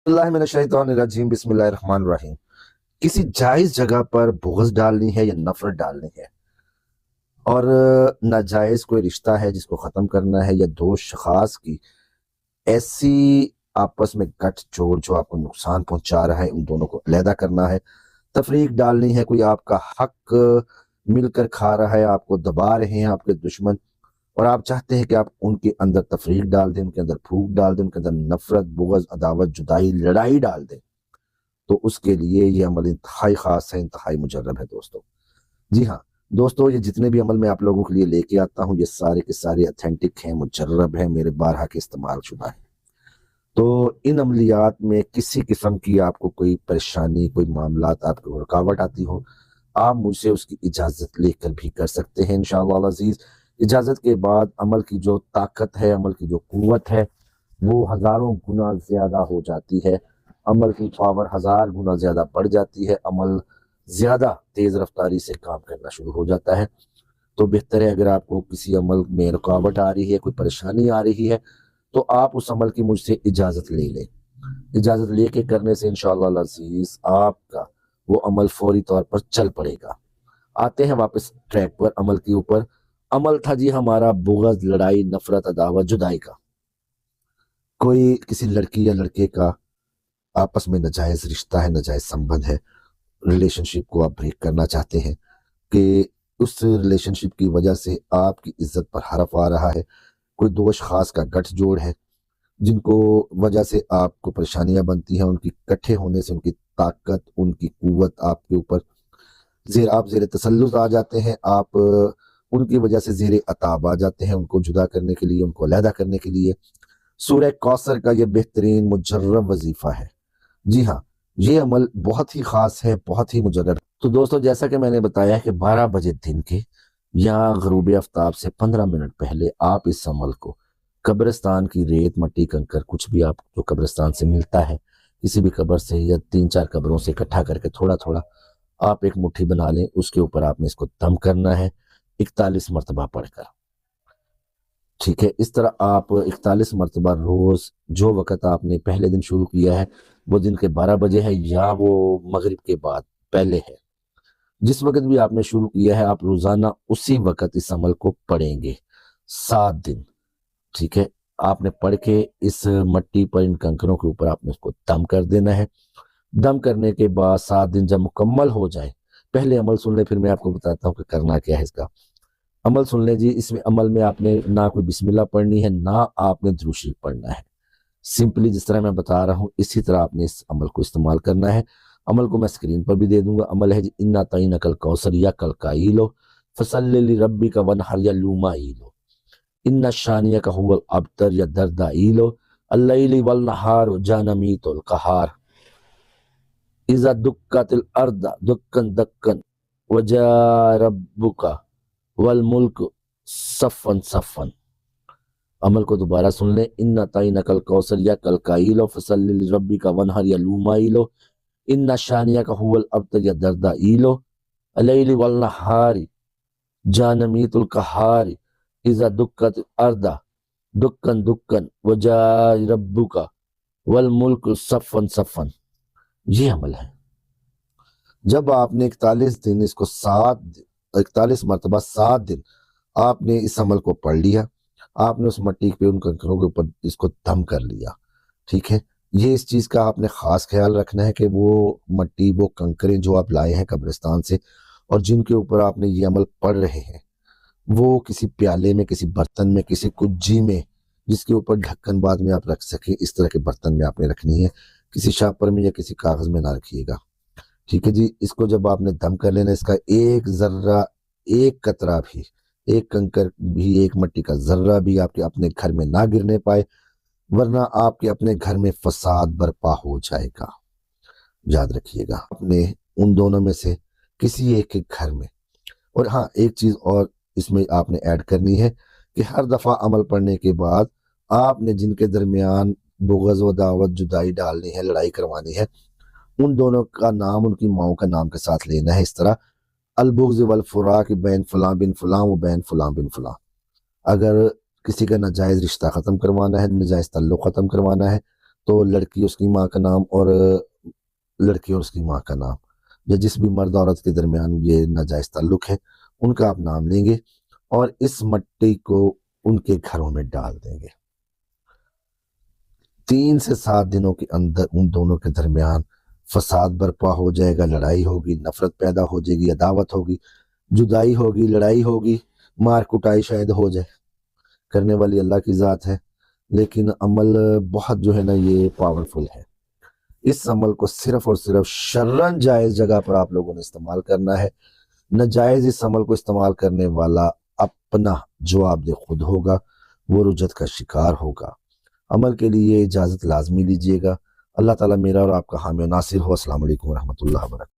बिस्मिल्लाहिर्रहमानिर्रहीम बिस्मिल्लाहिर्रहमानिर्रहीम। किसी जायज जगह पर बुग़्ज़ डालनी है या नफरत डालनी है, और नाजायज कोई रिश्ता है जिसको ख़त्म करना है, या दो अशख़ास की ऐसी आपस में गठजोड़ जो आपको नुकसान पहुंचा रहा है, उन दोनों को अलहदा करना है, तफरीक डालनी है, कोई आपका हक मिलकर खा रहा है, आपको दबा रहे हैं आपके दुश्मन, और आप चाहते हैं कि आप उनके अंदर तफरीक डाल दें, उनके अंदर फूक डाल दें, उनके अंदर नफरत, बुग़्ज़, अदावत, जुदाई, लड़ाई डाल दें, तो उसके लिए ये अमल इंतहाई ख़ास है, इंतहाई मुजर्रब है दोस्तों। जी हाँ दोस्तों, ये जितने भी अमल मैं आप लोगों के लिए लेके आता हूँ, ये सारे के सारे अथेंटिक हैं, मुजर्रब हैं, मेरे बारहा के इस्तेमाल शुदा है। तो इन अमलियात में किसी किस्म की आपको कोई परेशानी, कोई मामलात, आपको रुकावट आती हो, आप मुझसे उसकी इजाज़त लेकर भी कर सकते हैं इंशाअल्लाह अज़ीज़। इजाज़त के बाद अमल की जो ताकत है, अमल की जो क़ुव्वत है, वो हज़ारों गुना ज़्यादा हो जाती है। अमल की पावर 1000 गुना ज़्यादा बढ़ जाती है। अमल ज़्यादा तेज़ रफ्तारी से काम करना शुरू हो जाता है। तो बेहतर है, अगर आपको किसी अमल में रुकावट आ रही है, कोई परेशानी आ रही है, तो आप उस अमल की मुझसे इजाज़त ले लें। इजाज़त लेके करने से इंशाअल्लाह अज़ीज़ आपका वो अमल फौरी तौर पर चल पड़ेगा। आते हैं वापस ट्रैक पर, अमल के ऊपर। अमल था जी हमारा बुग़्ज़, लड़ाई, नफरत, अदावत, जुदाई का। कोई किसी लड़की या लड़के का आपस में नाजायज़ रिश्ता है, नाजायज़ संबंध है, रिलेशनशिप को आप ब्रेक करना चाहते हैं कि उस रिलेशनशिप की वजह से आपकी इज्जत पर हरफ आ रहा है। कोई दो अशख़ास का गठजोड़ है जिनको वजह से आपको परेशानियां बनती हैं, उनकी इकट्ठे होने से उनकी ताकत, उनकी कुव्वत आपके ऊपर आप ज़ेर तसल्लुत आ जाते हैं। आप उनकी वजह से ज़ेर अताब आ जाते हैं, उनको जुदा करने के लिए, उनको अलहदा करने के लिए। सूरह कौसर का ये बेहतरीन मुजर्रब वजीफ़ा है। जी हाँ, ये अमल बहुत ही ख़ास है, बहुत ही मुजर्रब। तो दोस्तों, जैसा कि मैंने बताया कि 12 बजे दिन के या ग़ुरूब आफ्ताब से 15 मिनट पहले आप इस अमल को कब्रिस्तान की रेत, मट्टी, कंकर, कुछ भी आप जो कब्रिस्तान से मिलता है, किसी भी कब्र से या 3-4 कब्रों से इकट्ठा करके थोड़ा-थोड़ा आप एक मुट्ठी बना लें, उसके ऊपर आपने इसको दम करना है 41 मरतबा पढ़कर। ठीक है, इस तरह आप 41 मरतबा रोज़, जो वक़्त आपने पहले दिन शुरू किया है, वो दिन के 12 बजे है या वो मगरिब के बाद पहले है, जिस वक़्त भी आपने शुरू किया है, आप रोज़ाना उसी वक़्त इस अमल को पढ़ेंगे 7 दिन। ठीक है, आपने पढ़ के इस मट्टी पर, इन कंकरों के ऊपर आपने उसको दम कर देना है। दम करने के बाद 7 दिन जब मुकम्मल हो जाए, पहले अमल सुन ले, फिर मैं आपको बताता हूँ कि करना क्या है इसका। अमल सुन लें जी। इसमें अमल में आपने ना कोई बिस्मिल्लाह पढ़नी है, ना आपने दुरूद शरीफ पढ़ना है। सिंपली जिस तरह मैं बता रहा हूँ, इसी तरह आपने इस अमल को इस्तेमाल करना है। अमल को मैं स्क्रीन पर भी दे दूंगा। अमल है जी, इन्ना तईना कल कौसर या कल काइलो फसल्लि लिरब्बिका वनहर या लूमाइलो इन्ना शानिया का हुवल अबतर या दर्दाइलो अल्लैलि वल नहार जानमीतुल कहार इज़ा दुक्कतिल अर्द दुक्कन दक्कन वजा रब्बुका वल मुल्क सफ़न सफ़न। अमल को दोबारा सुन लें। इन्ना ताइना कल कौसर या कल काइलो फसल्लि लिरब्बिका वनहर या लूमाइलो इन्ना शानिया का हुवल अबतर या दर्दाइलो अल्लैलि वल नहारी जानमीतुल कहार इज़ा दुक्कत अर्दा दुक्कन दुक्कन वजा रब्बुका वल मुल्क सफ़न सफ़न। ये अमल है। जब आपने 41 दिन इसको 41 मरतबा 7 दिन आपने इस अमल को पढ़ लिया, आपने उस मट्टी पे, उन कंकरों के ऊपर इसको दम कर लिया। ठीक है, ये इस चीज़ का आपने ख़ास ख्याल रखना है कि वो मट्टी, वो कंकरें जो आप लाए हैं कब्रिस्तान से और जिनके ऊपर आपने ये अमल पढ़ रहे हैं, वो किसी प्याले में, किसी बर्तन में, किसी कुज्जी में, जिसके ऊपर ढक्कन बाद में आप रख सकें, इस तरह के बर्तन में आपने रखनी है। किसी शापर में या किसी कागज़ में ना रखिएगा। ठीक है जी। इसको जब आपने दम कर लेना, इसका एक ज़र्रा, एक कतरा भी, एक कंकर भी, एक मट्टी का ज़र्रा भी आपके अपने घर में ना गिरने पाए, वरना आपके अपने घर में फसाद बर्पा हो जाएगा। याद रखिएगा, अपने उन दोनों में से किसी एक के घर में। और हाँ, एक चीज़ और इसमें आपने ऐड करनी है कि हर दफ़ा अमल पढ़ने के बाद आपने जिनके दरमियान बुग़्ज़ व दावत, जुदाई डालनी है, लड़ाई करवानी है, उन दोनों का नाम उनकी माओ का नाम के साथ लेना है। इस तरह अलबुग़्ज़ वल फ़ुराक़ बैन फ़लाँ बिन फ़लाँ व बैन फ़लाँ बिन फ़लाँ। अगर किसी का नाजायज़ रिश्ता ख़त्म करवाना है, नाजायज़ ताल्लुक़ ख़त्म करवाना है, تو لڑکی اس کی ماں کا نام اور لڑکی اور اس کی ماں کا نام، یا جس بھی مرد عورت کے درمیان یہ ناجائز تعلق ہے ان کا آپ نام لیں گے اور اس مٹی کو ان کے گھروں میں ڈال دیں گے۔ 3 سے 7 دنوں کے اندر ان دونوں کے درمیان فساد برپا ہو جائے گا، لڑائی ہوگی، نفرت پیدا ہو جائے گی، عداوت ہوگی، جدائی ہوگی، لڑائی ہوگی، مار کٹائی شاید ہو جائے۔ کرنے والی اللہ کی ذات ہے، لیکن عمل بہت جو ہے نا یہ پاورفل ہے۔ اس عمل کو صرف اور صرف شرعاً جائز جگہ پر آپ لوگوں نے استعمال کرنا ہے۔ ناجائز اس عمل کو استعمال کرنے والا اپنا جواب دہ خود ہوگا، وہ رجت کا شکار ہوگا۔ عمل کے لیے اجازت لازمی لیجیے گا۔ اللہ تعالیٰ میرا اور آپ کا حامی و ناصر ہو۔ السلام علیکم ورحمۃ اللہ وبرکاتہ۔